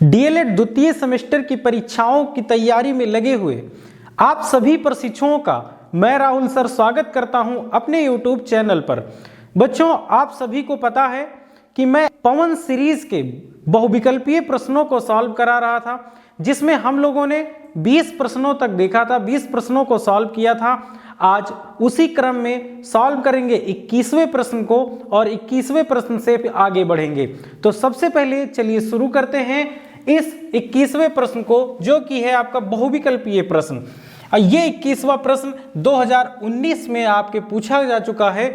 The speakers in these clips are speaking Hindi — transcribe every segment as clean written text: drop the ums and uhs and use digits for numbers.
डीएलएड द्वितीय सेमेस्टर की परीक्षाओं की तैयारी में लगे हुए आप सभी प्रशिक्षुओं का मैं राहुल सर स्वागत करता हूं अपने YouTube चैनल पर। बच्चों, आप सभी को पता है कि मैं पवन सीरीज के बहुविकल्पीय प्रश्नों को सॉल्व करा रहा था, जिसमें हम लोगों ने 20 प्रश्नों तक देखा था, 20 प्रश्नों को सॉल्व किया था। आज उसी क्रम में सॉल्व करेंगे 21वें प्रश्न को और 21वें प्रश्न से आगे बढ़ेंगे। तो सबसे पहले चलिए शुरू करते हैं इस 21वें प्रश्न को, जो कि है आपका बहुविकल्पीय प्रश्न। ये 21वां प्रश्न 2019 में आपके पूछा जा चुका है।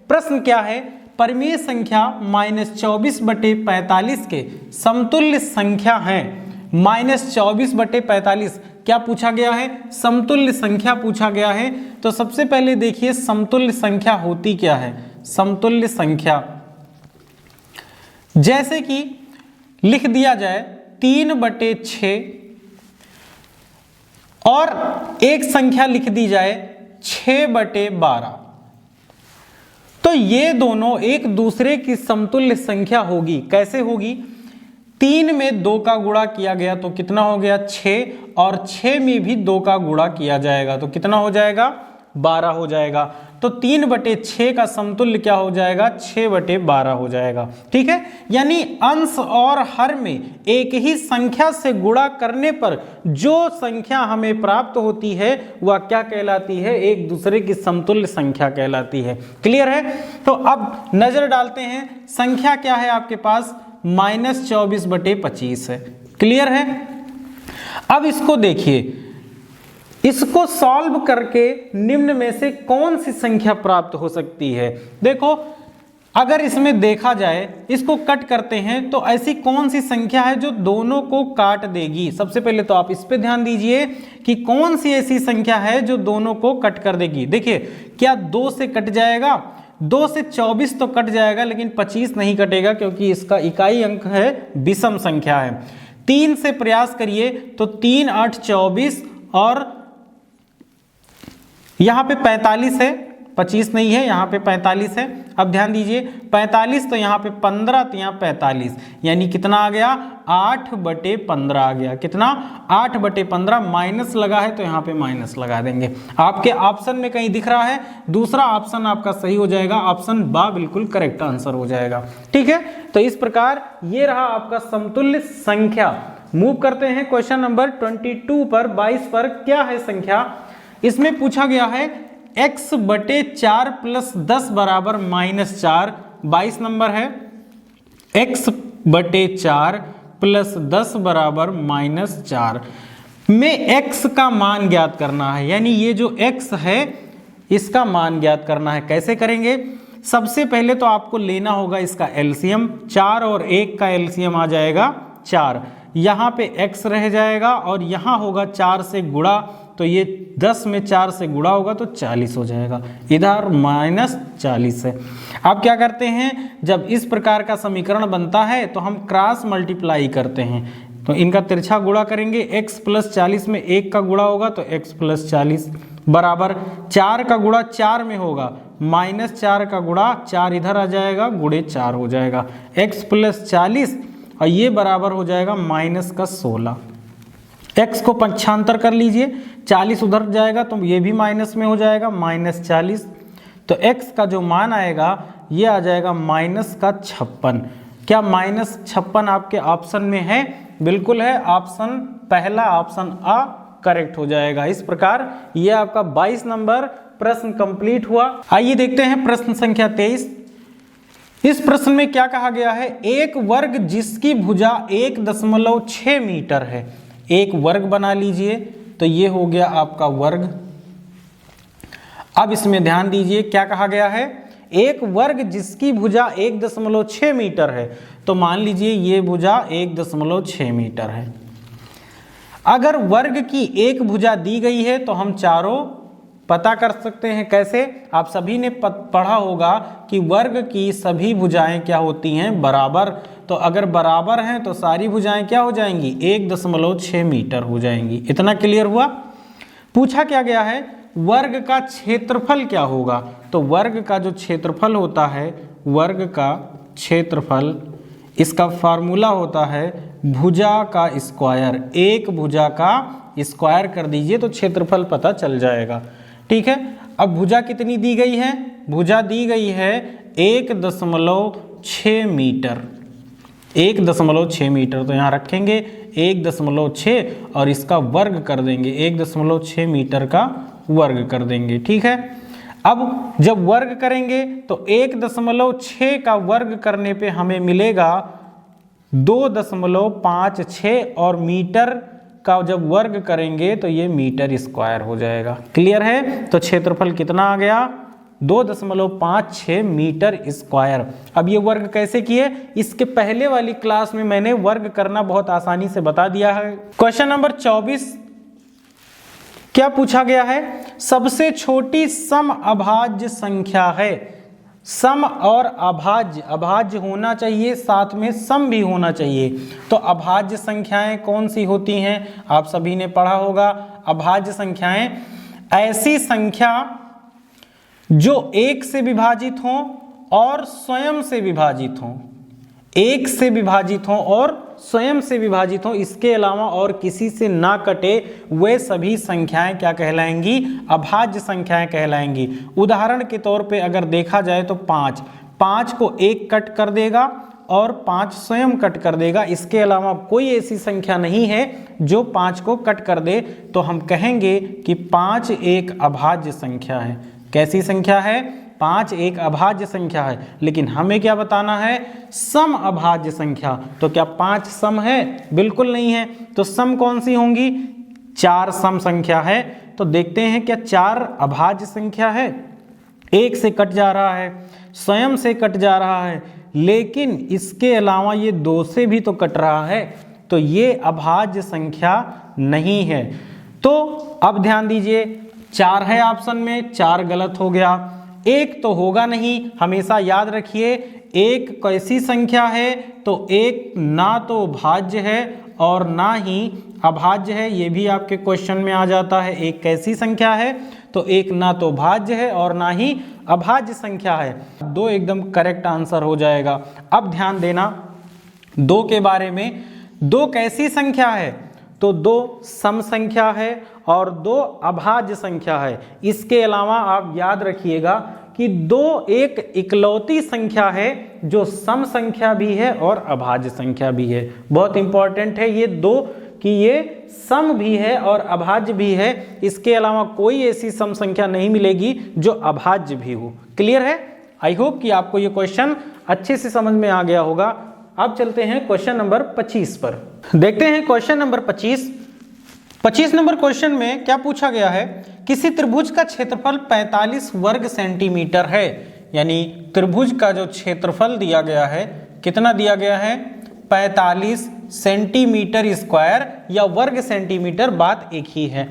प्रश्न क्या है? परिमेय संख्या -24/45 के समतुल्य संख्या है। -24/45 क्या पूछा गया है? समतुल्य संख्या पूछा गया है। तो सबसे पहले देखिए समतुल्य संख्या होती क्या है। समतुल्य संख्या जैसे कि लिख दिया जाए 3/6 और एक संख्या लिख दी जाए 6/12, तो ये दोनों एक दूसरे की समतुल्य संख्या होगी। कैसे होगी? 3 में 2 का गुणा किया गया तो कितना हो गया? 6, और 6 में भी 2 का गुणा किया जाएगा तो कितना हो जाएगा? 12 हो जाएगा। तो 3/6 का समतुल्य क्या हो जाएगा? 6/12 हो जाएगा। ठीक है, यानी अंश और हर में एक ही संख्या से गुणा करने पर जो संख्या हमें प्राप्त होती है वह क्या कहलाती है? एक दूसरे की समतुल्य संख्या कहलाती है। क्लियर है? तो अब नजर डालते हैं, संख्या क्या है आपके पास? -24/25 है। क्लियर है? अब इसको देखिए, इसको सॉल्व करके निम्न में से कौन सी संख्या प्राप्त हो सकती है? देखो, अगर इसमें देखा जाए, इसको कट करते हैं तो ऐसी कौन सी संख्या है जो दोनों को काट देगी? सबसे पहले तो आप इस पे ध्यान दीजिए कि कौन सी ऐसी संख्या है जो दोनों को कट कर देगी। देखिए, क्या 2 से कट जाएगा? 2 से 24 तो कट जाएगा, लेकिन 25 नहीं कटेगा क्योंकि इसका इकाई अंक है, विषम संख्या है। 3 से प्रयास करिए तो 3 8 24 और यहाँ पे 45 है, 25 नहीं है, यहाँ पे 45 है। अब ध्यान दीजिए, 45 तो यहाँ पे 15 तो यहाँ 45, यानी कितना आ गया? 8/15 आ गया। कितना? 8/15। माइनस लगा है तो यहाँ पे माइनस लगा देंगे। आपके ऑप्शन में कहीं दिख रहा है, दूसरा ऑप्शन आपका सही हो जाएगा। ऑप्शन बा बिल्कुल करेक्ट आंसर हो जाएगा। ठीक है, तो इस प्रकार ये रहा आपका समतुल्य संख्या। मूव करते हैं क्वेश्चन नंबर 22 पर, 22 पर। क्या है संख्या? इसमें पूछा गया है x/4 + 10 = -4। 22 नंबर है, x/4 + 10 = -4 में x का मान ज्ञात करना है। यानी ये जो x है इसका मान ज्ञात करना है। कैसे करेंगे? सबसे पहले तो आपको लेना होगा इसका एलसीएम। 4 और 1 का एलसीएम आ जाएगा 4। यहाँ पे x रह जाएगा और यहाँ होगा 4 से गुणा, तो ये 10 में 4 से गुणा होगा तो 40 हो जाएगा। इधर -40 है। अब क्या करते हैं, जब इस प्रकार का समीकरण बनता है तो हम क्रॉस मल्टीप्लाई करते हैं, तो इनका तिरछा गुणा करेंगे। x + 40 में 1 का गुणा होगा तो x + 40 बराबर 4 का गुणा 4 में होगा, -4 का गुणा 4 इधर आ जाएगा, गुणे 4 हो जाएगा। x + 40 और ये बराबर हो जाएगा -16। x को पक्षांतर कर लीजिए, 40 उधर जाएगा तो ये भी माइनस में हो जाएगा, -40। तो x का जो मान आएगा ये आ जाएगा -56। क्या -56 आपके ऑप्शन में है? बिल्कुल है। ऑप्शन पहला, ऑप्शन आ करेक्ट हो जाएगा। इस प्रकार ये आपका 22 नंबर प्रश्न कंप्लीट हुआ। आइए देखते हैं प्रश्न संख्या 23। इस प्रश्न में क्या कहा गया है? एक वर्ग जिसकी भुजा 1.6 मीटर है। एक वर्ग बना लीजिए, तो ये हो गया आपका वर्ग। अब इसमें ध्यान दीजिए, क्या कहा गया है? एक वर्ग जिसकी भुजा 1.6 मीटर है। तो मान लीजिए ये भुजा 1.6 मीटर है। अगर वर्ग की एक भुजा दी गई है तो हम चारों पता कर सकते हैं। कैसे? आप सभी ने पढ़ा होगा कि वर्ग की सभी भुजाएं क्या होती हैं? बराबर। तो अगर बराबर हैं तो सारी भुजाएं क्या हो जाएंगी? 1.6 मीटर हो जाएंगी। इतना क्लियर हुआ? पूछा क्या गया है? वर्ग का क्षेत्रफल क्या होगा? तो वर्ग का जो क्षेत्रफल होता है, वर्ग का क्षेत्रफल इसका फार्मूला होता है भुजा का स्क्वायर। एक भुजा का स्क्वायर कर दीजिए तो क्षेत्रफल पता चल जाएगा। ठीक है, अब भुजा कितनी दी गई है? भुजा दी गई है 1.6 मीटर। 1.6 मीटर तो यहाँ रखेंगे 1.6 और इसका वर्ग कर देंगे, 1.6 मीटर का वर्ग कर देंगे। ठीक है, अब जब वर्ग करेंगे तो 1.6 का वर्ग करने पे हमें मिलेगा 2.56 और मीटर का जब वर्ग करेंगे तो ये मीटर स्क्वायर हो जाएगा। क्लियर है? तो क्षेत्रफल कितना आ गया? 2.56 मीटर स्क्वायर। अब ये वर्ग कैसे किए? इसके पहले वाली क्लास में मैंने वर्ग करना बहुत आसानी से बता दिया है। क्वेश्चन नंबर 24 क्या पूछा गया है? सबसे छोटी सम अभाज्य संख्या है। सम और अभाज्य, अभाज्य होना चाहिए साथ में सम भी होना चाहिए। तो अभाज्य संख्याएं कौन सी होती हैं? आप सभी ने पढ़ा होगा। अभाज्य संख्याएं ऐसी संख्या जो एक से विभाजित हों और स्वयं से विभाजित हों, एक से विभाजित हों और स्वयं से विभाजित हों, इसके अलावा और किसी से ना कटे, वे सभी संख्याएं क्या कहलाएंगी? अभाज्य संख्याएं कहलाएंगी। उदाहरण के तौर पे अगर देखा जाए तो 5 को 1 कट कर देगा और 5 स्वयं कट कर देगा। इसके अलावा कोई ऐसी संख्या नहीं है जो 5 को कट कर दे, तो हम कहेंगे कि 5 एक अभाज्य संख्या है। कैसी संख्या है? 5 एक अभाज्य संख्या है। लेकिन हमें क्या बताना है? सम अभाज्य संख्या। तो क्या 5 सम है? बिल्कुल नहीं है। तो सम कौन सी होंगी? 4 सम संख्या है। तो देखते हैं क्या 4 अभाज्य संख्या है? 1 से कट जा रहा है, स्वयं से कट जा रहा है, लेकिन इसके अलावा ये 2 से भी तो कट रहा है, तो ये अभाज्य संख्या नहीं है। तो अब ध्यान दीजिए, 4 है ऑप्शन में, 4 गलत हो गया। 1 तो होगा नहीं, हमेशा याद रखिए 1 कैसी संख्या है? तो 1 ना तो भाज्य है और ना ही अभाज्य है। ये भी आपके क्वेश्चन में आ जाता है। 1 कैसी संख्या है? तो 1 ना तो भाज्य है और ना ही अभाज्य संख्या है। 2 एकदम करेक्ट आंसर हो जाएगा। अब ध्यान देना 2 के बारे में। 2 कैसी संख्या है? तो 2 सम संख्या है और 2 अभाज्य संख्या है। इसके अलावा आप याद रखिएगा कि 2 एक इकलौती संख्या है जो सम संख्या भी है और अभाज्य संख्या भी है। बहुत इंपॉर्टेंट है ये 2 कि ये सम भी है और अभाज्य भी है। इसके अलावा कोई ऐसी सम संख्या नहीं मिलेगी जो अभाज्य भी हो। क्लियर है? आई होप कि आपको ये क्वेश्चन अच्छे से समझ में आ गया होगा। अब चलते हैं क्वेश्चन नंबर 25 पर। देखते हैं क्वेश्चन नंबर 25 नंबर क्वेश्चन में क्या पूछा गया है? किसी त्रिभुज का क्षेत्रफल 45 वर्ग सेंटीमीटर है। यानी त्रिभुज का जो क्षेत्रफल दिया गया है, कितना दिया गया है? 45 सेंटीमीटर स्क्वायर या वर्ग सेंटीमीटर, बात एक ही है।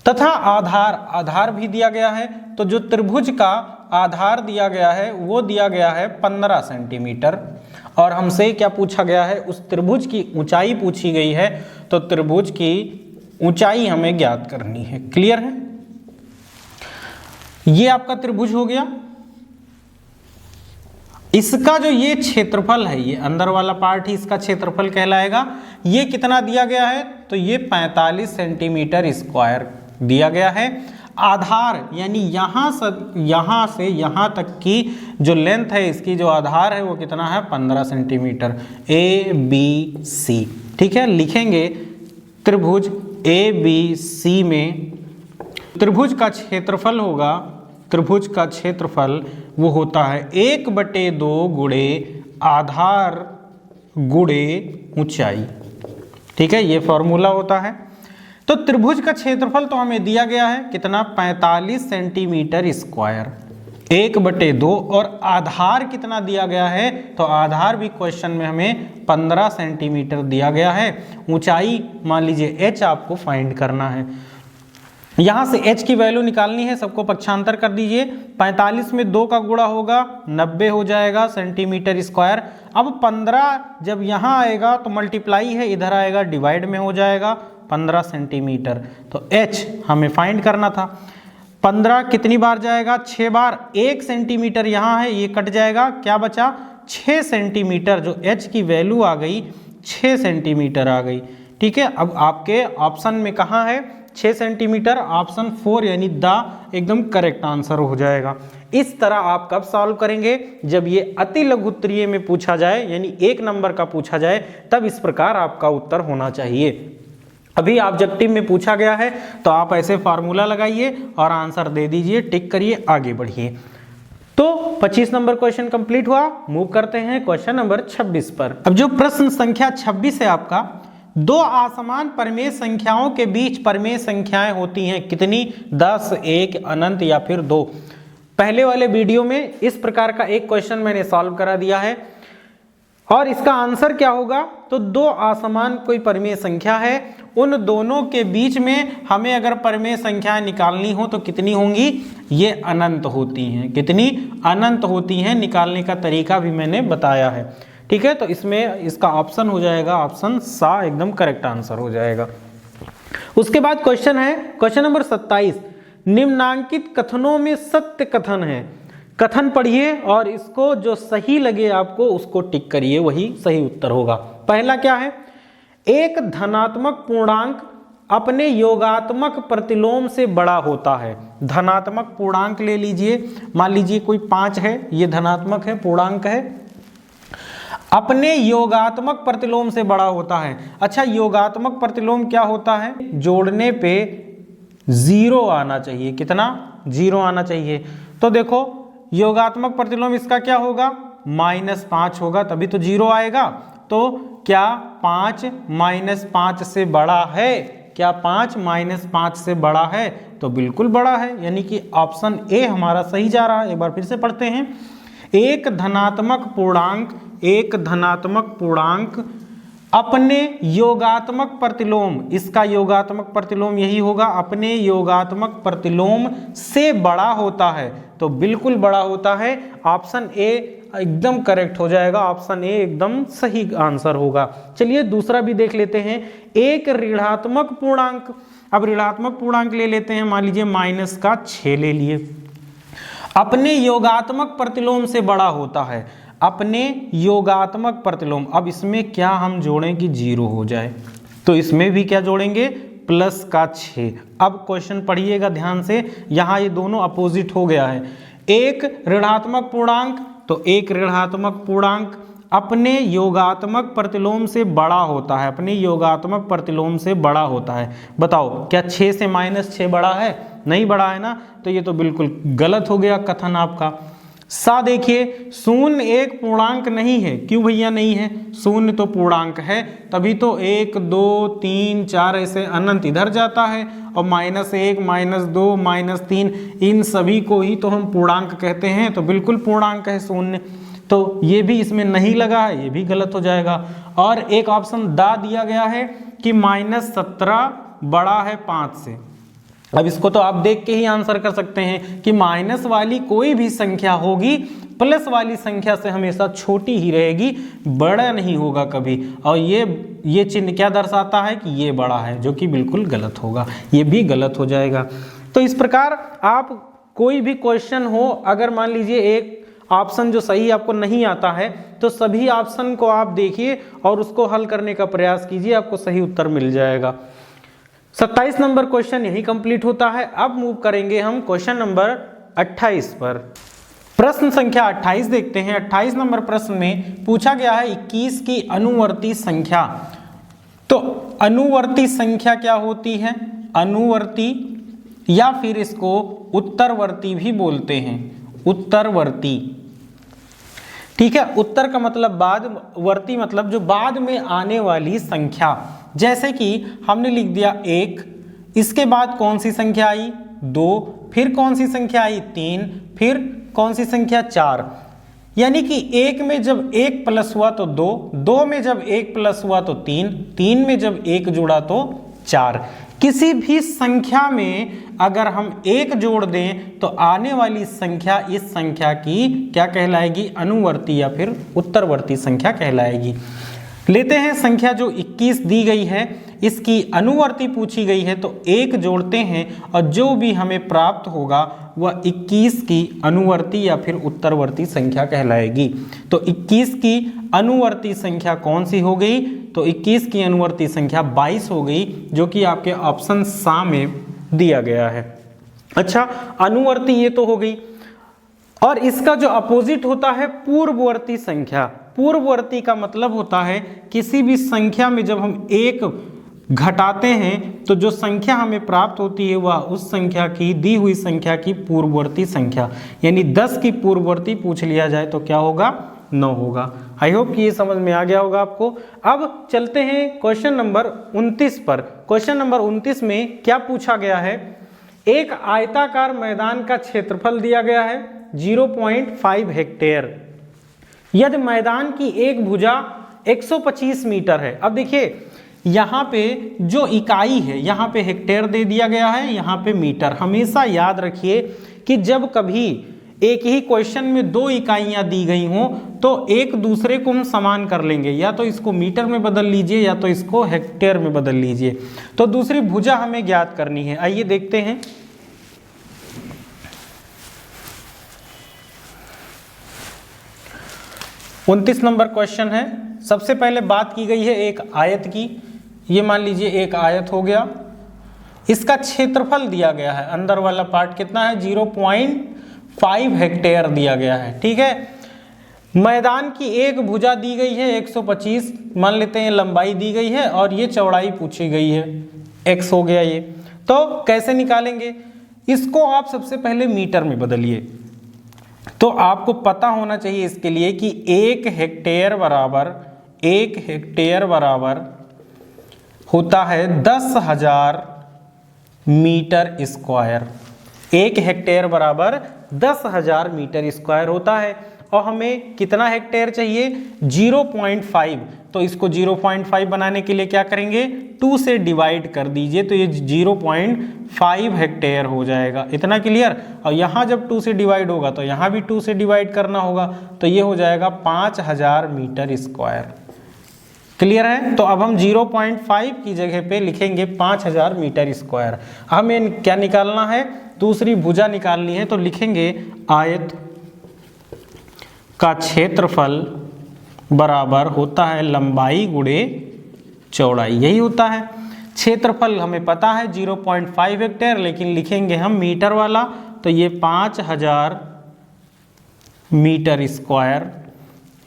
तथा आधार भी दिया गया है। तो जो त्रिभुज का आधार दिया गया है वो दिया गया है 15 सेंटीमीटर और हमसे क्या पूछा गया है? उस त्रिभुज की ऊंचाई पूछी गई है। तो त्रिभुज की ऊंचाई हमें ज्ञात करनी है। क्लियर है? ये आपका त्रिभुज हो गया। इसका जो ये क्षेत्रफल है, ये अंदर वाला पार्ट ही इसका क्षेत्रफल कहलाएगा। ये कितना दिया गया है? तो ये 45 सेंटीमीटर स्क्वायर दिया गया है। आधार यानी यहाँ से यहाँ तक की जो लेंथ है, इसकी जो आधार है वो कितना है? 15 सेंटीमीटर। ABC, ठीक है। लिखेंगे त्रिभुज ABC में त्रिभुज का क्षेत्रफल होगा, त्रिभुज का क्षेत्रफल वो होता है 1/2 गुणे आधार गुणे ऊंचाई। ठीक है, ये फॉर्मूला होता है। तो त्रिभुज का क्षेत्रफल तो हमें दिया गया है कितना? 45 सेंटीमीटर स्क्वायर, 1/2, और आधार कितना दिया गया है? तो आधार भी क्वेश्चन में हमें 15 सेंटीमीटर दिया गया है। ऊंचाई मान लीजिए h आपको फाइंड करना है। यहाँ से h की वैल्यू निकालनी है, सबको पक्षांतर कर दीजिए। 45 में 2 का गुणा होगा 90 हो जाएगा सेंटीमीटर स्क्वायर। अब 15 जब यहाँ आएगा तो मल्टीप्लाई है, इधर आएगा डिवाइड में हो जाएगा 15 सेंटीमीटर। तो h हमें फाइंड करना था। 15 कितनी बार जाएगा? 6 बार। 1 सेंटीमीटर यहाँ है, ये कट जाएगा, क्या बचा? 6 सेंटीमीटर, जो h की वैल्यू आ गई 6 सेंटीमीटर आ गई। ठीक है, अब आपके ऑप्शन में कहाँ है 6 सेंटीमीटर, ऑप्शन 4 यानी द एकदम करेक्ट आंसर हो जाएगा। इस तरह आप कब सॉल्व करेंगे, जब ये अति लघु उत्तरीय में पूछा जाए, यानी 1 नंबर का पूछा जाए, तब इस प्रकार आपका उत्तर होना चाहिए। अभी ऑब्जेक्टिव में पूछा गया है तो आप ऐसे फार्मूला लगाइए और आंसर दे दीजिए, टिक करिए, आगे बढ़िए। तो 25 नंबर क्वेश्चन कंप्लीट हुआ। मूव करते हैं क्वेश्चन नंबर 26 पर। अब जो प्रश्न संख्या 26 है आपका, दो असमान परमेय संख्याओं के बीच परमेय संख्याएं होती हैं कितनी, 10, 1, अनंत या फिर 2। पहले वाले वीडियो में इस प्रकार का एक क्वेश्चन मैंने सॉल्व करा दिया है और इसका आंसर क्या होगा, तो दो असमान कोई परमेय संख्या है, उन दोनों के बीच में हमें अगर परमेय संख्याएं निकालनी हो तो कितनी होंगी, ये अनंत होती हैं। कितनी, अनंत होती हैं। निकालने का तरीका भी मैंने बताया है। ठीक है, तो इसमें इसका ऑप्शन हो जाएगा ऑप्शन सा, एकदम करेक्ट आंसर हो जाएगा। उसके बाद क्वेश्चन है क्वेश्चन नंबर 27, निम्नांकित कथनों में सत्य कथन है। कथन पढ़िए और इसको जो सही लगे आपको उसको टिक करिए, वही सही उत्तर होगा। पहला क्या है, एक धनात्मक पूर्णांक अपने योगात्मक प्रतिलोम से बड़ा होता है। धनात्मक पूर्णांक ले लीजिए, मान लीजिए कोई 5 है, ये धनात्मक है, पूर्णांक है, अपने योगात्मक प्रतिलोम से बड़ा होता है। अच्छा, योगात्मक प्रतिलोम क्या होता है, जोड़ने पे 0 आना चाहिए। कितना, 0 आना चाहिए। तो देखो योगात्मक प्रतिलोम इसका क्या होगा, -5 होगा, तभी तो 0 आएगा। तो क्या 5 -5 से बड़ा है, क्या 5 -5 से बड़ा है, तो बिल्कुल बड़ा है, यानी कि ऑप्शन ए हमारा सही जा रहा है। एक बार फिर से पढ़ते हैं, एक धनात्मक पूर्णांक अपने योगात्मक प्रतिलोम, इसका योगात्मक प्रतिलोम यही होगा, अपने योगात्मक प्रतिलोम से बड़ा होता है, तो बिल्कुल बड़ा होता है। ऑप्शन ए एकदम करेक्ट हो जाएगा, ऑप्शन ए एकदम सही आंसर होगा। चलिए दूसरा भी देख लेते हैं, एक ऋणात्मक पूर्णांक। अब ऋणात्मक पूर्णांक ले लेते हैं, मान लीजिए -6 ले लिए, अपने योगात्मक प्रतिलोम से बड़ा होता है, अपने योगात्मक प्रतिलोम। अब इसमें क्या हम जोड़ें कि 0 हो जाए, तो इसमें भी क्या जोड़ेंगे, +6। अब क्वेश्चन पढ़िएगा ध्यान से, यहाँ ये दोनों अपोजिट हो गया है। एक ऋणात्मक पूर्णांक, तो एक ऋणात्मक पूर्णांक अपने योगात्मक प्रतिलोम से बड़ा होता है, अपने योगात्मक प्रतिलोम से बड़ा होता है। बताओ क्या 6 से -6 बड़ा है, नहीं बड़ा है ना, तो ये तो बिल्कुल गलत हो गया कथन आपका। सा देखिए, शून्य एक पूर्णांक नहीं है, क्यों भैया नहीं है, शून्य तो पूर्णांक है, तभी तो 1, 2, 3, 4 ऐसे अनंत इधर जाता है, और -1, -2, -3 इन सभी को ही तो हम पूर्णांक कहते हैं, तो बिल्कुल पूर्णांक है शून्य। तो ये भी इसमें नहीं लगा है, ये भी गलत हो जाएगा। और एक ऑप्शन दा दिया गया है कि -17 बड़ा है 5 से। अब इसको तो आप देख के ही आंसर कर सकते हैं कि माइनस वाली कोई भी संख्या होगी प्लस वाली संख्या से हमेशा छोटी ही रहेगी, बड़ा नहीं होगा कभी। और ये चिन्ह क्या दर्शाता है कि ये बड़ा है, जो कि बिल्कुल गलत होगा, ये भी गलत हो जाएगा। तो इस प्रकार आप कोई भी क्वेश्चन हो, अगर मान लीजिए एक ऑप्शन जो सही आपको नहीं आता है, तो सभी ऑप्शन को आप देखिए और उसको हल करने का प्रयास कीजिए, आपको सही उत्तर मिल जाएगा। 27 नंबर क्वेश्चन यही कंप्लीट होता है। अब मूव करेंगे हम क्वेश्चन नंबर 28 पर। प्रश्न संख्या 28 देखते हैं। 28 नंबर प्रश्न में पूछा गया है 21 की अनुवर्ती संख्या। तो अनुवर्ती संख्या क्या होती है, अनुवर्ती या फिर इसको उत्तरवर्ती भी बोलते हैं, उत्तरवर्ती। ठीक है, उत्तर का मतलब बाद, वर्ती मतलब जो बाद में आने वाली संख्या। जैसे कि हमने लिख दिया 1, इसके बाद कौन सी संख्या आई, 2, फिर कौन सी संख्या आई, 3, फिर कौन सी संख्या, 4। यानी कि 1 में जब 1 प्लस हुआ तो 2, 2 में जब 1 प्लस हुआ तो 3, 3 में जब 1 जुड़ा तो 4। किसी भी संख्या में अगर हम 1 जोड़ दें तो आने वाली संख्या इस संख्या की क्या कहलाएगी, अनुवर्ती या फिर उत्तरवर्ती संख्या कहलाएगी। लेते हैं संख्या जो 21 दी गई है, इसकी अनुवर्ती पूछी गई है, तो 1 जोड़ते हैं और जो भी हमें प्राप्त होगा वह 21 की अनुवर्ती या फिर उत्तरवर्ती संख्या कहलाएगी। तो 21 की अनुवर्ती संख्या कौन सी हो गई? तो 21 की अनुवर्ती संख्या 22 हो गई, जो कि आपके ऑप्शन सा में दिया गया है। अच्छा, अनुवर्ती ये तो हो गई, और इसका जो अपोजिट होता है पूर्ववर्ती संख्या। पूर्ववर्ती का मतलब होता है किसी भी संख्या में जब हम 1 घटाते हैं तो जो संख्या हमें प्राप्त होती है वह उस संख्या की, दी हुई संख्या की पूर्ववर्ती संख्या, यानी 10 की पूर्ववर्ती पूछ लिया जाए तो क्या होगा? 9 होगा। आई होप कि ये समझ में आ गया होगा आपको। अब चलते हैं क्वेश्चन नंबर 29 पर। क्वेश्चन नंबर 29 में क्या पूछा गया है? एक आयताकार मैदान का क्षेत्रफल दिया गया है 0.5 हेक्टेयर। यदि मैदान की एक भुजा 125 मीटर है। अब देखिए यहाँ पे जो इकाई है, यहाँ पे हेक्टेयर दे दिया गया है, यहाँ पे मीटर। हमेशा याद रखिए कि जब कभी एक ही क्वेश्चन में 2 इकाइयाँ दी गई हों तो एक दूसरे को हम समान कर लेंगे, या तो इसको मीटर में बदल लीजिए या तो इसको हेक्टेयर में बदल लीजिए। तो दूसरी भुजा हमें ज्ञात करनी है। आइए देखते हैं। उनतीस नंबर क्वेश्चन है। सबसे पहले बात की गई है एक आयत की। ये मान लीजिए एक आयत हो गया, इसका क्षेत्रफल दिया गया है, अंदर वाला पार्ट कितना है? 0.5 हेक्टेयर दिया गया है। ठीक है, मैदान की एक भुजा दी गई है 125, मान लेते हैं लंबाई दी गई है, और ये चौड़ाई पूछी गई है, x हो गया ये। तो कैसे निकालेंगे इसको? आप सबसे पहले मीटर में बदलिए। तो आपको पता होना चाहिए इसके लिए कि 1 हेक्टेयर बराबर होता है 10,000 मीटर स्क्वायर। 1 हेक्टेयर बराबर 10,000 मीटर स्क्वायर होता है, और हमें कितना हेक्टेयर चाहिए? 0.5। तो इसको 0.5 बनाने के लिए क्या करेंगे? 2 से डिवाइड कर दीजिए, तो ये 0.5 हेक्टेयर हो जाएगा। इतना क्लियर? और यहाँ जब 2 से डिवाइड होगा तो यहाँ भी 2 से डिवाइड करना होगा, तो ये हो जाएगा 5,000 मीटर स्क्वायर। क्लियर है? तो अब हम 0.5 की जगह पे लिखेंगे 5,000 मीटर स्क्वायर। हमें क्या निकालना है? दूसरी भुजा निकालनी है, तो लिखेंगे आयत का क्षेत्रफल बराबर होता है लंबाई गुणे चौड़ाई। यही होता है क्षेत्रफल। हमें पता है 0.5 हेक्टेयर, लेकिन लिखेंगे हम मीटर वाला, तो ये 5,000 मीटर स्क्वायर।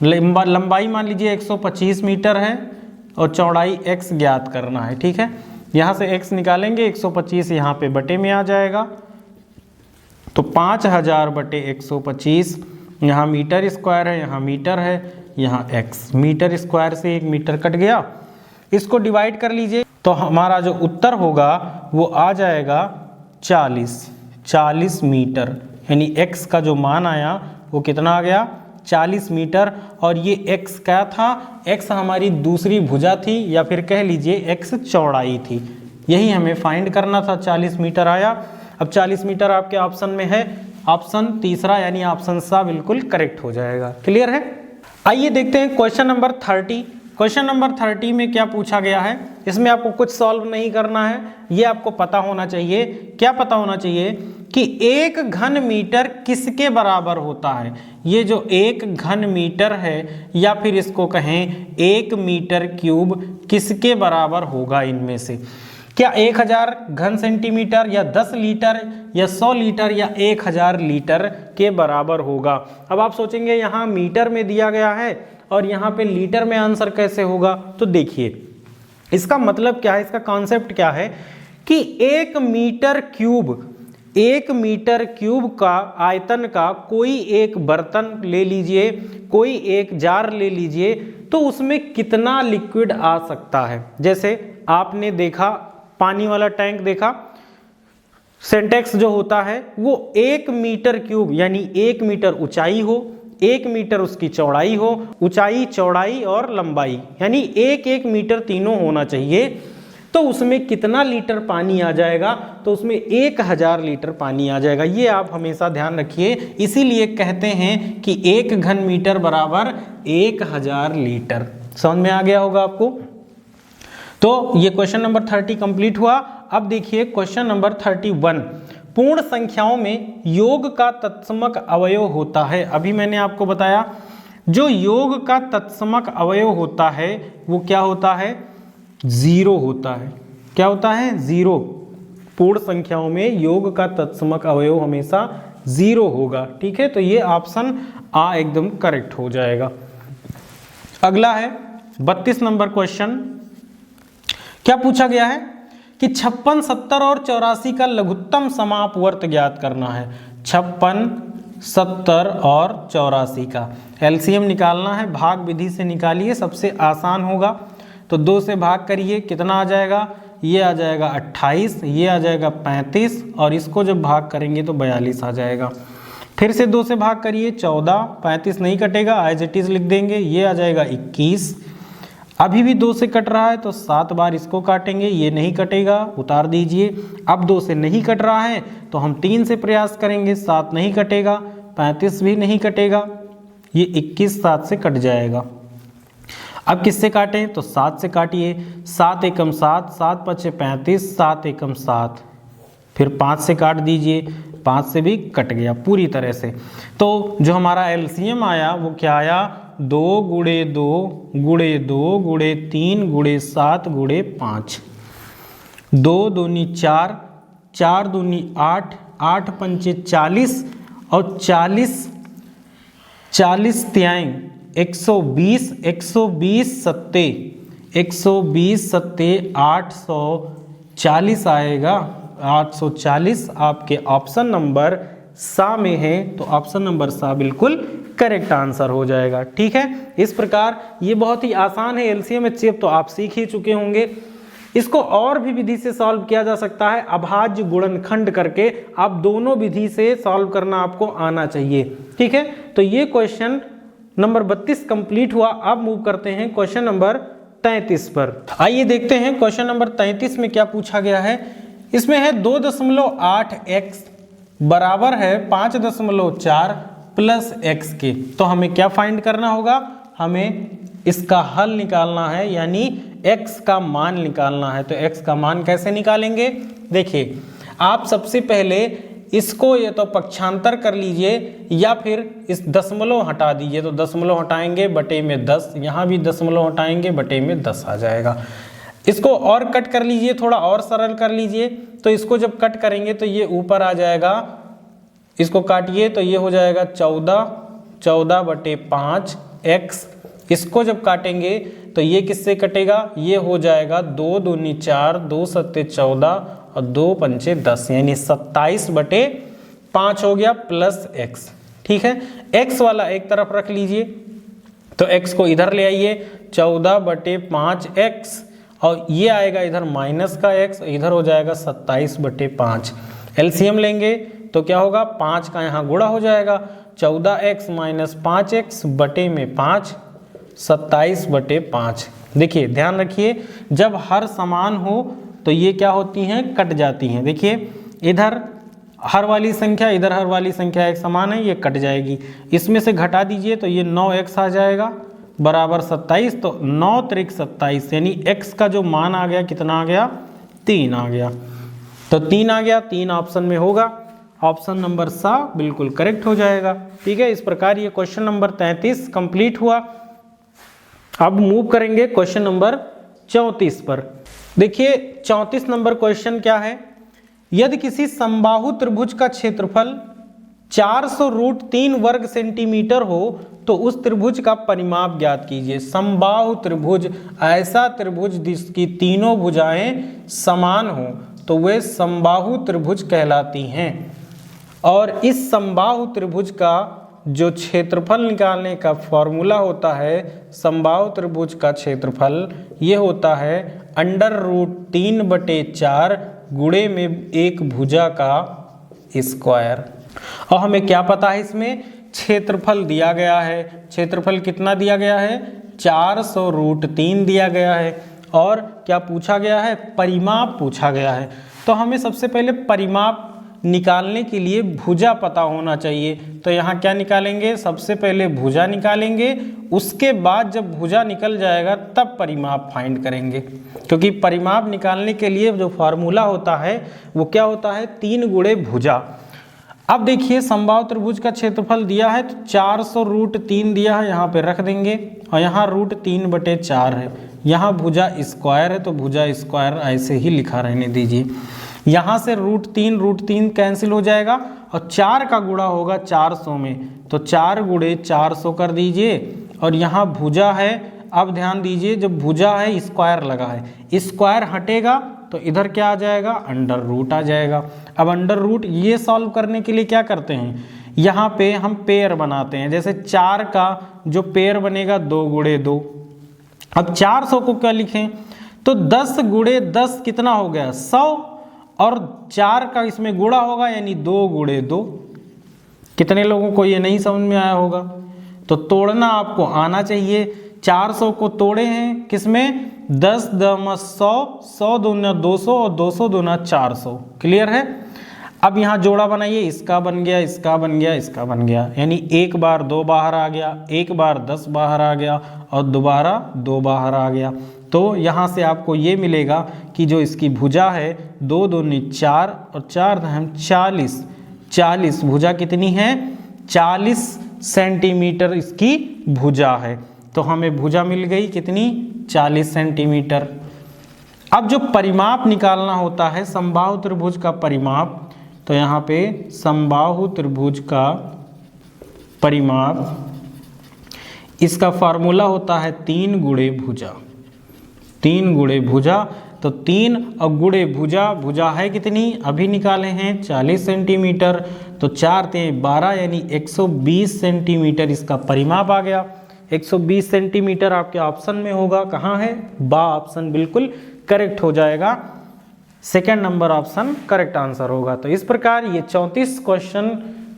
लंबाई मान लीजिए 125 मीटर है और चौड़ाई x ज्ञात करना है। ठीक है, यहाँ से x निकालेंगे, 125 यहाँ पे बटे में आ जाएगा, तो 5,000 बटे 125, यहाँ मीटर स्क्वायर है, यहाँ मीटर है, यहाँ x। मीटर स्क्वायर से 1 मीटर कट गया, इसको डिवाइड कर लीजिए, तो हमारा जो उत्तर होगा वो आ जाएगा 40 मीटर। यानी x का जो मान आया वो कितना आ गया? 40 मीटर। और ये x क्या था? x हमारी दूसरी भुजा थी, या फिर कह लीजिए x चौड़ाई थी। यही हमें फाइंड करना था। 40 मीटर आया। अब 40 मीटर आपके ऑप्शन में है, ऑप्शन तीसरा यानी ऑप्शन सा बिल्कुल करेक्ट हो जाएगा। क्लियर है? आइए देखते हैं क्वेश्चन नंबर 30। क्वेश्चन नंबर 30 में क्या पूछा गया है? इसमें आपको कुछ सॉल्व नहीं करना है, ये आपको पता होना चाहिए। क्या पता होना चाहिए? कि 1 घन मीटर किसके बराबर होता है? ये जो 1 घन मीटर है, या फिर इसको कहें 1 मीटर क्यूब, किसके बराबर होगा इनमें से? क्या 1000 घन सेंटीमीटर, या 10 लीटर, या 100 लीटर, या 1000 लीटर के बराबर होगा? अब आप सोचेंगे यहाँ मीटर में दिया गया है और यहाँ पे लीटर में आंसर कैसे होगा? तो देखिए इसका मतलब क्या है, इसका कॉन्सेप्ट क्या है कि 1 मीटर क्यूब का आयतन का कोई एक बर्तन ले लीजिए, कोई एक जार ले लीजिए, तो उसमें कितना लिक्विड आ सकता है? जैसे आपने देखा पानी वाला टैंक देखा, सिंटेक्स जो होता है वो 1 मीटर क्यूब यानी 1 मीटर ऊंचाई हो, 1 मीटर उसकी चौड़ाई हो, ऊंचाई, चौड़ाई और लंबाई यानी 1-1 मीटर तीनों होना चाहिए। तो उसमें कितना लीटर पानी आ जाएगा? तो उसमें 1000 लीटर पानी आ जाएगा। ये आप हमेशा ध्यान रखिए। इसीलिए कहते हैं कि 1 घन मीटर बराबर 1000 लीटर। समझ में आ गया होगा आपको। तो ये क्वेश्चन नंबर 30 कंप्लीट हुआ। अब देखिए क्वेश्चन नंबर 31, पूर्ण संख्याओं में योग का तत्समक अवयव होता है। अभी मैंने आपको बताया जो योग का तत्समक अवयव होता है वो क्या होता है, 0 होता है। क्या होता है, 0। पूर्ण संख्याओं में योग का तत्समक अवयव हमेशा 0 होगा। ठीक है, तो ये ऑप्शन आ एकदम करेक्ट हो जाएगा। अगला है 32 नंबर क्वेश्चन। क्या पूछा गया है कि 56, 70 और 84 का लघुत्तम समापवर्त ज्ञात करना है। 56, 70 और 84 का एलसीएम निकालना है। भाग विधि से निकालिए, सबसे आसान होगा। तो 2 से भाग करिए, कितना आ जाएगा, ये आ जाएगा 28, ये आ जाएगा 35 और इसको जब भाग करेंगे तो 42 आ जाएगा। फिर से 2 से भाग करिए, 14, 35 नहीं कटेगा, एज इट इज लिख देंगे, ये आ जाएगा 21। अभी भी 2 से कट रहा है तो 7 बार इसको काटेंगे, ये नहीं कटेगा, उतार दीजिए। अब 2 से नहीं कट रहा है तो हम 3 से प्रयास करेंगे, 7 नहीं कटेगा, 35 भी नहीं कटेगा, ये 21 7 से कट जाएगा। अब किससे काटें, तो 7 से काटिए, 7 एकम 7, 7 पचे 35, 7 एकम 7, फिर 5 से काट दीजिए, 5 से भी कट गया पूरी तरह से। तो जो हमारा एलसीएम आया वो क्या आया, 2 गुणे 2 गुणे 2 गुणे 3 गुणे 7 गुणे 5। 2 दूनी 4, 4 दूनी 8, 8 पंचे 40 और 40 त्याई 120, 120 सत्ते 120 सत्ते 840 आएगा। 840 आपके ऑप्शन नंबर सा में है, तो ऑप्शन नंबर सा बिल्कुल करेक्ट आंसर हो जाएगा। ठीक है, इस प्रकार ये बहुत ही आसान है। एलसीएम एचसीएफ तो आप सीख ही चुके होंगे। इसको और भी विधि से सॉल्व किया जा सकता है, अभाज्य गुणनखंड करके। आप दोनों विधि से सॉल्व करना आपको आना चाहिए। ठीक है, तो ये क्वेश्चन नंबर 32 कंप्लीट हुआ। अब मूव करते हैं क्वेश्चन नंबर 33 पर। आइए देखते हैं क्वेश्चन नंबर 33 में क्या पूछा गया है। इसमें है 2.8x बराबर है 5.4 प्लस x के। तो हमें क्या फाइंड करना होगा, हमें इसका हल निकालना है, यानी x का मान निकालना है। तो x का मान कैसे निकालेंगे, देखिए आप सबसे पहले इसको ये तो पक्षांतर कर लीजिए या फिर इस दशमलव हटा दीजिए। तो दशमलव हटाएंगे बटे में 10, यहाँ भी दशमलव हटाएंगे बटे में 10 आ जाएगा। इसको और कट कर लीजिए, थोड़ा और सरल कर लीजिए। तो इसको जब कट करेंगे तो ये ऊपर आ जाएगा, इसको काटिए तो ये हो जाएगा 14 बटे 5 x। इसको जब काटेंगे तो ये किससे कटेगा, ये हो जाएगा 2 दूनी 4, 2 सत्ते 14 और 2 पंचे 10, यानी 27 बटे 5 हो गया प्लस x। ठीक है, x वाला एक तरफ रख लीजिए, तो x को इधर ले आइए, 14 बटे 5x और ये आएगा इधर माइनस का x, इधर हो जाएगा 27 बटे 5। एलसीएम लेंगे तो क्या होगा, 5 का यहाँ गुणा हो जाएगा, 14x माइनस 5x बटे में 5, 27 बटे 5। देखिए ध्यान रखिए, जब हर समान हो तो ये क्या होती हैं, कट जाती हैं। देखिए इधर हर वाली संख्या, इधर हर वाली संख्या एक समान है, ये कट जाएगी। इसमें से घटा दीजिए तो ये 9x आ जाएगा बराबर 27। तो 9 त्रिक 27, यानी x का जो मान आ गया कितना आ गया, 3 आ गया। तो 3 आ गया, 3 ऑप्शन में होगा, ऑप्शन नंबर सा बिल्कुल करेक्ट हो जाएगा। ठीक है, इस प्रकार ये क्वेश्चन नंबर 33 कंप्लीट हुआ। अब मूव करेंगे क्वेश्चन नंबर 34 पर। देखिए 34 नंबर क्वेश्चन क्या है, यदि किसी समबाहु त्रिभुज का क्षेत्रफल 400√3 वर्ग सेंटीमीटर हो तो उस त्रिभुज का परिमाप ज्ञात कीजिए। समबाहु त्रिभुज, ऐसा त्रिभुज जिसकी तीनों भुजाएं समान हो तो वे समबाहु त्रिभुज कहलाती हैं। और इस समबाहु त्रिभुज का जो क्षेत्रफल निकालने का फॉर्मूला होता है, समबाहु त्रिभुज का क्षेत्रफल ये होता है √3/4 गुणे में एक भुजा का स्क्वायर। और हमें क्या पता है, इसमें क्षेत्रफल दिया गया है। क्षेत्रफल कितना दिया गया है, 400√3 दिया गया है। और क्या पूछा गया है, परिमाप पूछा गया है। तो हमें सबसे पहले परिमाप निकालने के लिए भुजा पता होना चाहिए। तो यहाँ क्या निकालेंगे, सबसे पहले भुजा निकालेंगे, उसके बाद जब भुजा निकल जाएगा तब परिमाप फाइंड करेंगे, क्योंकि परिमाप निकालने के लिए जो फार्मूला होता है वो क्या होता है, 3 गुणे भुजा। अब देखिए समबाहु त्रिभुज का क्षेत्रफल दिया है तो 400√3 दिया है, यहाँ पे रख देंगे, और यहाँ √3/4 है, यहाँ भुजा स्क्वायर है तो भुजा स्क्वायर ऐसे ही लिखा रहने दीजिए। यहाँ से √3 कैंसिल हो जाएगा और 4 का गुणा होगा 400 में, तो 4 गुणे 400 कर दीजिए। और यहाँ भुजा है, अब ध्यान दीजिए जब भुजा है स्क्वायर लगा है, स्क्वायर हटेगा तो इधर क्या आ जाएगा, अंडर रूट आ जाएगा। अब अंडर रूट ये सॉल्व करने के लिए क्या करते हैं, यहाँ पे हम पेयर बनाते हैं, जैसे 4 का जो पेयर बनेगा 2 गुणे 2। अब 400 को क्या लिखें, तो 10 गुणे 10 कितना हो गया, 100, और 4 का इसमें गुणा होगा यानी 2 गुणे 2। कितने लोगों को ये नहीं समझ में आया होगा, तो तोड़ना आपको आना चाहिए। 400 को तोड़े हैं किसमें, 10 × 100, 100 दूना 200 और 200 दूना 400। क्लियर है। अब यहाँ जोड़ा बनाइए, इसका बन गया, इसका बन गया, इसका बन गया, यानी एक बार 2 बाहर आ गया, एक बार 10 बाहर आ गया और दोबारा 2 बाहर आ गया। तो यहाँ से आपको ये मिलेगा कि जो इसकी भुजा है 2 दूनी 4 और 4 40, 40 भुजा कितनी है, 40 सेंटीमीटर इसकी भुजा है। तो हमें भुजा मिल गई कितनी, 40 सेंटीमीटर। अब जो परिमाप निकालना होता है समबाहु त्रिभुज का परिमाप, तो यहाँ पे समबाहु त्रिभुज का परिमाप, इसका फार्मूला होता है 3 गुणे भुजा, 3 गुणे भुजा। तो 3 और गुणे भुजा, भुजा है कितनी, अभी निकाले हैं 40 सेंटीमीटर, तो 4 × 12 यानी 120 सेंटीमीटर इसका परिमाप आ गया। 120 सेंटीमीटर आपके ऑप्शन में होगा, कहाँ है, बा ऑप्शन बिल्कुल करेक्ट हो जाएगा, second number option correct answer होगा। तो इस प्रकार ये 34 क्वेश्चन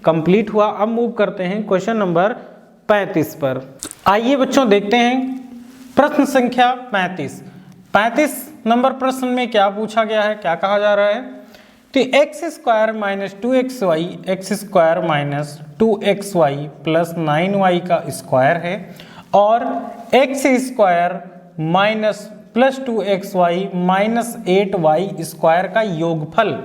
कंप्लीट हुआ। अब मूव करते हैं क्वेश्चन नंबर 35 पर। आइए बच्चों देखते हैं प्रश्न संख्या 35। 35 नंबर प्रश्न में क्या पूछा गया है, क्या कहा जा रहा है, तो x² - 2xy, x² - 2xy + 9y का स्क्वायर है, और x² - +2xy - 8y² का योगफल।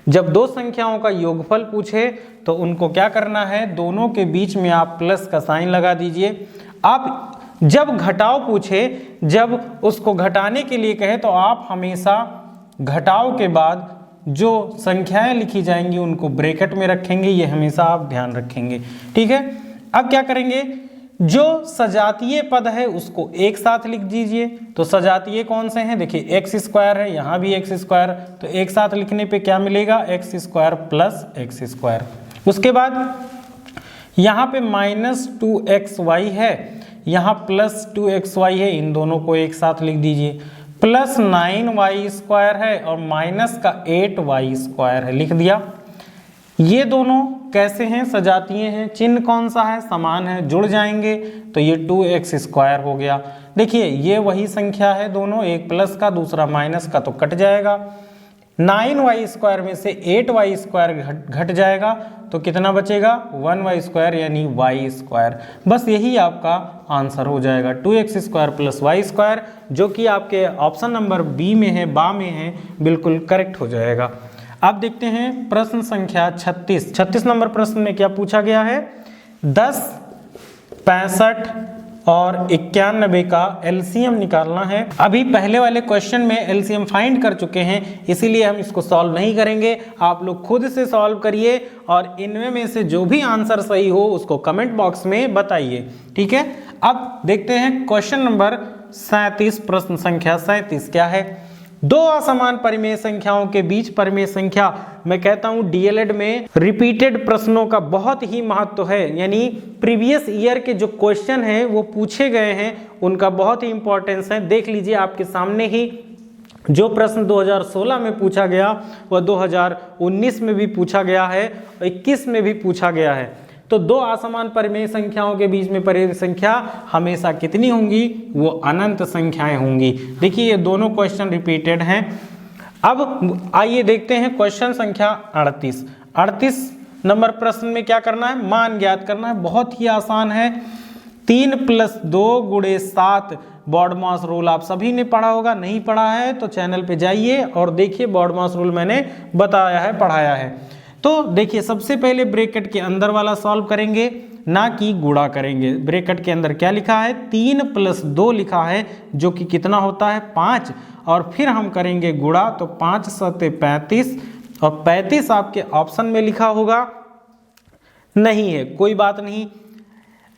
जब दो संख्याओं का योगफल पूछे तो उनको क्या करना है, दोनों के बीच में आप प्लस का साइन लगा दीजिए। अब जब घटाव पूछे, जब उसको घटाने के लिए कहे तो आप हमेशा घटाव के बाद जो संख्याएं लिखी जाएंगी उनको ब्रैकेट में रखेंगे, ये हमेशा आप ध्यान रखेंगे, ठीक है। अब क्या करेंगे, जो सजातीय पद है उसको एक साथ लिख दीजिए। तो सजातीय कौन से हैं, देखिए x² है, यहाँ भी x², तो एक साथ लिखने पे क्या मिलेगा, x² + x²। उसके बाद यहाँ पे -2xy है, यहाँ +2xy है, इन दोनों को एक साथ लिख दीजिए। +9y² है और माइनस का 8y² है, लिख दिया। ये दोनों कैसे हैं, सजातीय हैं, चिन्ह कौन सा है, समान है, जुड़ जाएंगे तो ये 2x² हो गया। देखिए ये वही संख्या है दोनों, एक प्लस का दूसरा माइनस का, तो कट जाएगा। 9y² में से 8y² घट जाएगा तो कितना बचेगा, 1y² यानी y²। बस यही आपका आंसर हो जाएगा, 2x² + y², जो कि आपके ऑप्शन नंबर बी में है, बा में है, बिल्कुल करेक्ट हो जाएगा। अब देखते हैं प्रश्न संख्या 36। 36 नंबर प्रश्न में क्या पूछा गया है, 10, 65 और 91 का एलसीएम निकालना है। अभी पहले वाले क्वेश्चन में एलसीएम फाइंड कर चुके हैं, इसीलिए हम इसको सॉल्व नहीं करेंगे। आप लोग खुद से सॉल्व करिए और इनमें में से जो भी आंसर सही हो उसको कमेंट बॉक्स में बताइए, ठीक है। अब देखते हैं क्वेश्चन नंबर 37, प्रश्न संख्या 37 क्या है, दो असमान परिमेय संख्याओं के बीच परिमेय संख्या। मैं कहता हूं डीएलएड में रिपीटेड प्रश्नों का बहुत ही महत्व है, यानी प्रीवियस ईयर के जो क्वेश्चन हैं वो पूछे गए हैं, उनका बहुत ही इंपॉर्टेंस है। देख लीजिए आपके सामने ही जो प्रश्न 2016 में पूछा गया वह 2019 में भी पूछा गया है, 21 में भी पूछा गया है। तो दो असमान परिमेय संख्याओं के बीच में परिमेय संख्या हमेशा कितनी होंगी, वो अनंत संख्याएं होंगी। देखिए ये दोनों क्वेश्चन रिपीटेड हैं। अब आइए देखते हैं क्वेश्चन संख्या 38। 38 नंबर प्रश्न में क्या करना है, मान ज्ञात करना है। बहुत ही आसान है। 3 + 2 × 7 बॉडमास रूल आप सभी ने पढ़ा होगा, नहीं पढ़ा है तो चैनल पे जाइए और देखिए, बॉडमास रूल मैंने बताया है, पढ़ाया है। तो देखिए, सबसे पहले ब्रैकेट के अंदर वाला सॉल्व करेंगे, ना कि गुणा करेंगे। ब्रैकेट के अंदर क्या लिखा है, 3 + 2 लिखा है, जो कि कितना होता है 5, और फिर हम करेंगे गुणा, तो 5 × 7 = 35, और 35 आपके ऑप्शन में लिखा होगा, नहीं है, कोई बात नहीं।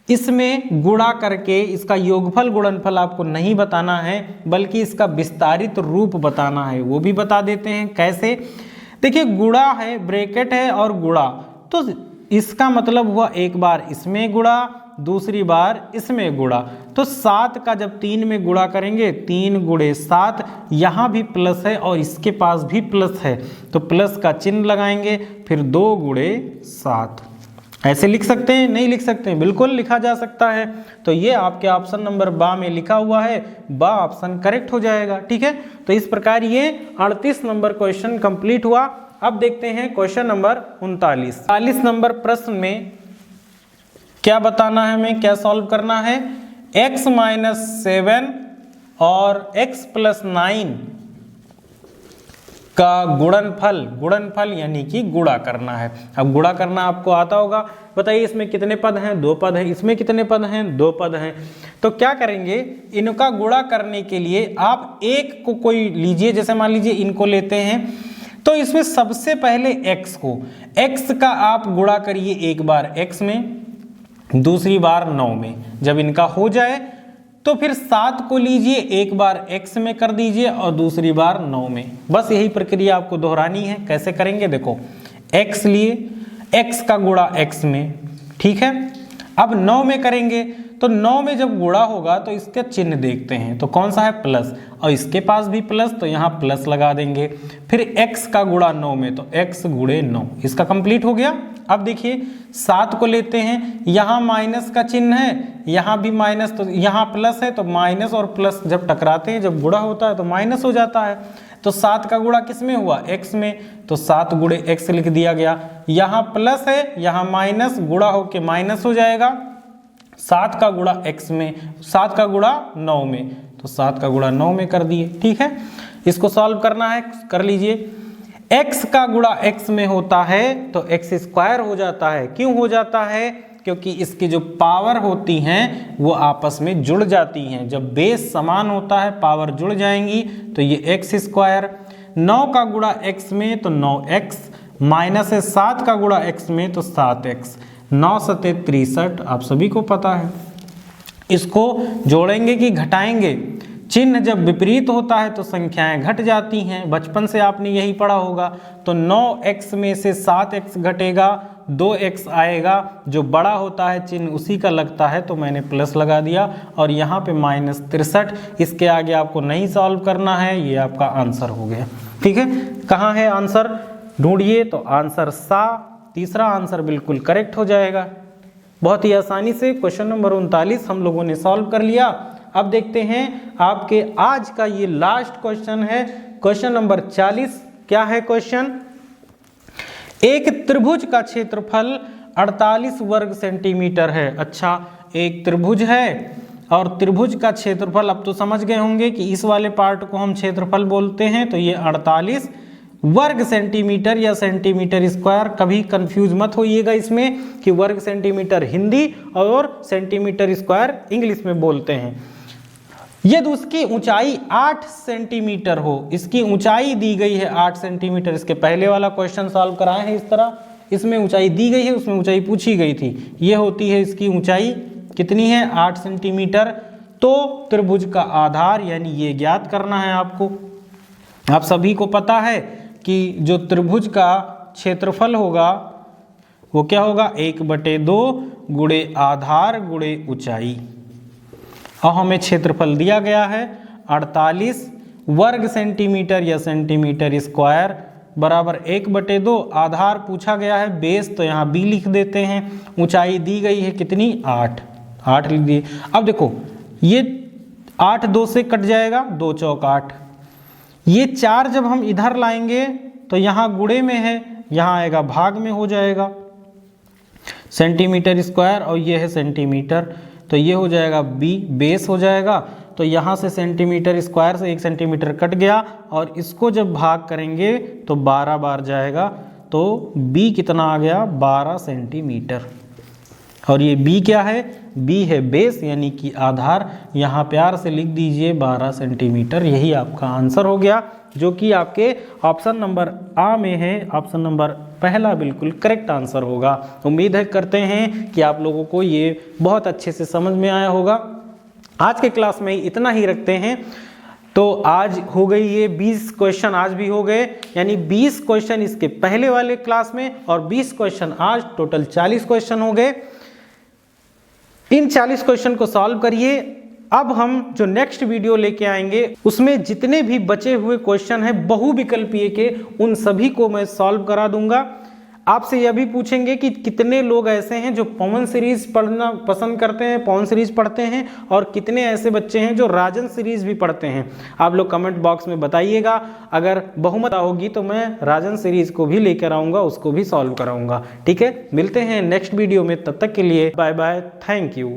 इसमें गुणा करके इसका योगफल गुणनफल आपको नहीं बताना है, बल्कि इसका विस्तारित रूप बताना है, वो भी बता देते हैं कैसे। देखिए, गुणा है, ब्रैकेट है और गुणा, तो इसका मतलब हुआ एक बार इसमें गुणा, दूसरी बार इसमें गुणा। तो 7 का जब 3 में गुणा करेंगे, 3 × 7, यहाँ भी प्लस है और इसके पास भी प्लस है, तो प्लस का चिन्ह लगाएंगे, फिर 2 × 7। ऐसे लिख सकते हैं, नहीं लिख सकते हैं, बिल्कुल लिखा जा सकता है। तो ये आपके ऑप्शन नंबर बा में लिखा हुआ है, बा ऑप्शन करेक्ट हो जाएगा। ठीक है, तो इस प्रकार ये 38 नंबर क्वेश्चन कंप्लीट हुआ। अब देखते हैं क्वेश्चन नंबर 39। 40 नंबर प्रश्न में क्या बताना है हमें, क्या सॉल्व करना है, x - 7 और x + 9 का गुणनफल यानी कि गुणा करना है। अब गुणा करना आपको आता होगा। बताइए, इसमें कितने पद हैं, 2 पद हैं, इसमें कितने पद हैं, 2 पद हैं। तो क्या करेंगे, इनका गुणा करने के लिए आप एक को कोई लीजिए, जैसे मान लीजिए इनको लेते हैं, तो इसमें सबसे पहले x का आप गुणा करिए, एक बार x में, दूसरी बार 9 में। जब इनका हो जाए तो फिर 7 को लीजिए, एक बार x में कर दीजिए और दूसरी बार 9 में। बस यही प्रक्रिया आपको दोहरानी है। कैसे करेंगे, देखो, x लिए, x का गुणा x में, ठीक है। अब 9 में करेंगे, तो 9 में जब गुणा होगा तो इसका चिन्ह देखते हैं, तो कौन सा है, प्लस, और इसके पास भी प्लस, तो यहाँ प्लस लगा देंगे। फिर x का गुणा 9 में, तो x × 9, इसका कंप्लीट हो गया। अब देखिए, 7 को लेते हैं, यहाँ माइनस का चिन्ह है, यहाँ भी माइनस, तो यहाँ प्लस है, तो माइनस और प्लस जब टकराते हैं, जब गुणा होता है तो माइनस हो जाता है। तो 7 का गुणा किस में हुआ, x में, तो 7 × x लिख दिया गया। यहाँ प्लस है, यहाँ माइनस, गुणा होके माइनस हो जाएगा। 7 का गुणा x में, 7 का गुणा 9 में, तो 7 का गुणा 9 में कर दिए। ठीक है, इसको सॉल्व करना है, कर लीजिए। x का गुणा x में होता है तो x² हो जाता है। क्यों हो जाता है, क्योंकि इसकी जो पावर होती हैं वो आपस में जुड़ जाती हैं। जब बेस समान होता है, पावर जुड़ जाएंगी, तो ये x²। 9 का गुणा x में तो 9x, माइनस है 7 का गुणा x में तो 7x। 9 × 7 = 63, आप सभी को पता है। इसको जोड़ेंगे कि घटाएंगे, चिन्ह जब विपरीत होता है तो संख्याएं घट जाती हैं, बचपन से आपने यही पढ़ा होगा। तो 9x में से 7x घटेगा, 2x आएगा, जो बड़ा होता है चिन्ह उसी का लगता है, तो मैंने प्लस लगा दिया, और यहाँ पे -63। इसके आगे आपको नहीं सॉल्व करना है, ये आपका आंसर हो गया। ठीक है, कहाँ है आंसर, ढूंढिए, तो आंसर सा, तीसरा आंसर बिल्कुल करेक्ट हो जाएगा। बहुत ही आसानी से क्वेश्चन नंबर 39 हम लोगों ने सॉल्व कर लिया। अब देखते हैं आपके आज का ये लास्ट क्वेश्चन है, क्वेश्चन नंबर 40। क्या है क्वेश्चन, एक त्रिभुज का क्षेत्रफल 48 वर्ग सेंटीमीटर है। अच्छा, एक त्रिभुज है और त्रिभुज का क्षेत्रफल, अब तो समझ गए होंगे कि इस वाले पार्ट को हम क्षेत्रफल बोलते हैं। तो ये 48 वर्ग सेंटीमीटर या सेंटीमीटर², कभी कंफ्यूज मत होइएगा इसमें कि वर्ग सेंटीमीटर हिंदी और सेंटीमीटर² इंग्लिश में बोलते हैं। यदि उसकी ऊंचाई 8 सेंटीमीटर हो, इसकी ऊंचाई दी गई है 8 सेंटीमीटर। इसके पहले वाला क्वेश्चन सॉल्व कराए हैं इस तरह, इसमें ऊंचाई दी गई है, उसमें ऊंचाई पूछी गई थी। ये होती है इसकी ऊंचाई, कितनी है, 8 सेंटीमीटर। तो त्रिभुज का आधार यानी ये ज्ञात करना है आपको। आप सभी को पता है कि जो त्रिभुज का क्षेत्रफल होगा वो क्या होगा, 1/2 गुणे आधार गुणे ऊंचाई। और हमें क्षेत्रफल दिया गया है 48 वर्ग सेंटीमीटर या सेंटीमीटर² बराबर 1/2। आधार पूछा गया है, बेस तो यहाँ b लिख देते हैं। ऊंचाई दी गई है कितनी, 8 लिख दिए। अब देखो, ये 8 2 से कट जाएगा, 2 × 4 = 8। ये 4 जब हम इधर लाएंगे तो यहाँ गुणे में है, यहाँ आएगा भाग में हो जाएगा, सेंटीमीटर स्क्वायर और ये है सेंटीमीटर, तो ये हो जाएगा b बेस हो जाएगा। तो यहाँ से सेंटीमीटर स्क्वायर से 1 सेंटीमीटर कट गया और इसको जब भाग करेंगे तो 12 बार जाएगा, तो b कितना आ गया 12 सेंटीमीटर। और ये b क्या है, b है बेस यानी कि आधार, यहाँ प्यार से लिख दीजिए 12 सेंटीमीटर। यही आपका आंसर हो गया, जो कि आपके ऑप्शन नंबर आ में है। ऑप्शन नंबर पहला बिल्कुल करेक्ट आंसर होगा। उम्मीद है करते हैं कि आप लोगों को ये बहुत अच्छे से समझ में आया होगा। आज के क्लास में इतना ही रखते हैं। तो आज हो गई ये 20 क्वेश्चन आज भी हो गए, यानी 20 क्वेश्चन इसके पहले वाले क्लास में और 20 क्वेश्चन आज, टोटल 40 क्वेश्चन हो गए। इन 40 क्वेश्चन को सॉल्व करिए। अब हम जो नेक्स्ट वीडियो लेके आएंगे उसमें जितने भी बचे हुए क्वेश्चन हैं बहुविकल्पीय के, उन सभी को मैं सॉल्व करा दूंगा। आपसे यह भी पूछेंगे कि कितने लोग ऐसे हैं जो पवन सीरीज पढ़ना पसंद करते हैं, पवन सीरीज पढ़ते हैं, और कितने ऐसे बच्चे हैं जो राजन सीरीज भी पढ़ते हैं। आप लोग कमेंट बॉक्स में बताइएगा। अगर बहुमत होगी तो मैं राजन सीरीज को भी लेकर आऊँगा, उसको भी सॉल्व कराऊंगा। ठीक है, मिलते हैं नेक्स्ट वीडियो में, तब तक के लिए बाय बाय, थैंक यू।